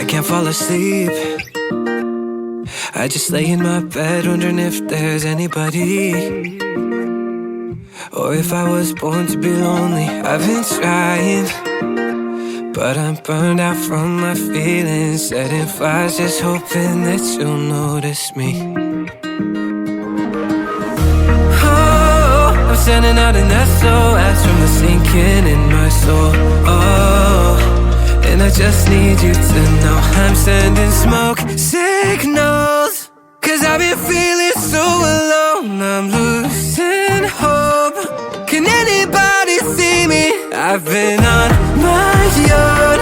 can't fall asleep. I just lay in my bed wondering if there's anybody, or if I was born to be lonely. I've been trying, but I'm burned out from my feelings, setting fires, just hoping that you'll notice me. Oh, I'm sending out an SOS from the sinking in my soul. Oh, and I just need you to know I'm sending smoke signals, 'cause I've been feeling so alone. I'm losing hope. Can anybody see me? I've been on my own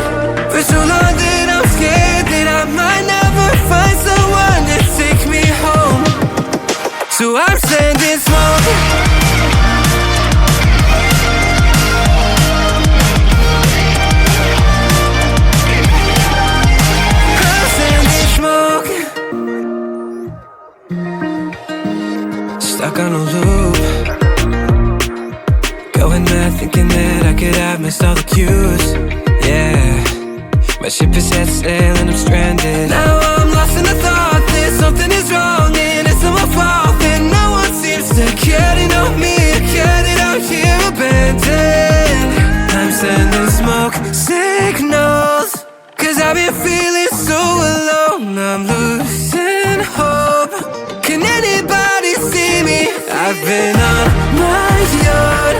for so long that I'm scared that I might never find someone to take me home. So I'm sending smoke. I'm sending smoke. Stuck on a loop, going mad thinking that I could have missed all the cues. Yeah, my ship is set sail and I'm stranded. Now I'm lost in the thought that something is wrong and it's not my fault, that no one seems to care to know me, care that I'm here abandoned. I'm sending smoke signals, 'cause I've been feeling so alone. I'm losing hope. Can anybody see me? I've been on my own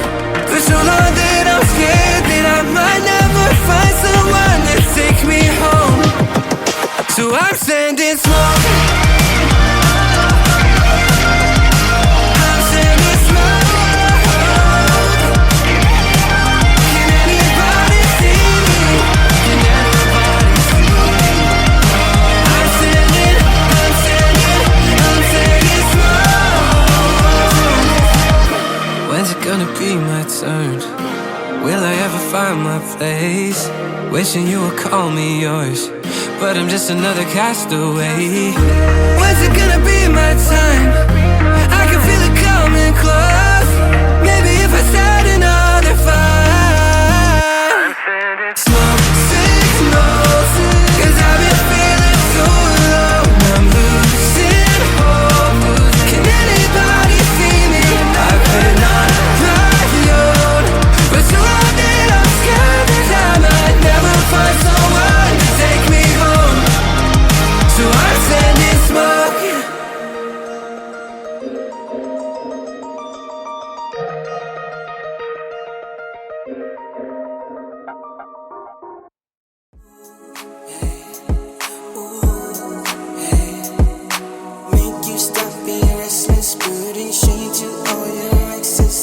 for so long that I'm scared that I might never find someone to take me home. So I'm sending smoke. I'm sending smoke. Can anybody see me? Can anybody see me? I'm sending smoke. When's it gonna be my turn? Will I ever find my place? Wishing you would call me yours, but I'm just another castaway. When's it gonna be my time? I can feel it coming close. Maybe if I start another fire. Smoke signals, 'cause I've been feeling so alone. I'm losing hope. Can anybody see me? I've been on my own for so long that I'm scared that I might never find someone to take me home. So I'm sending smoke. Make you stop being restless, putting shade to all your exes.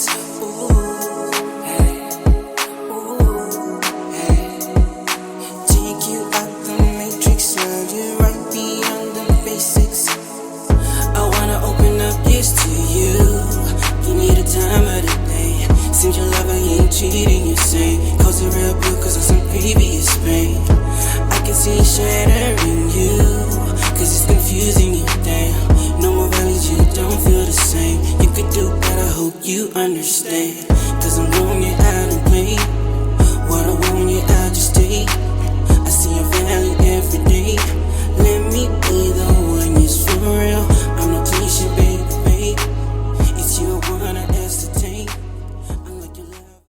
Take you out the matrix, love you right beyond the basics. I wanna open up ears to you. You need a time of the day. Seems your lover ain't cheating, you say. Cause it real blue, cause of some previous pain. I can see it shattering you, cause it's confusing you, damn. No more values, you don't feel the same. You could do better, hope you understand. Cause I'm knowing it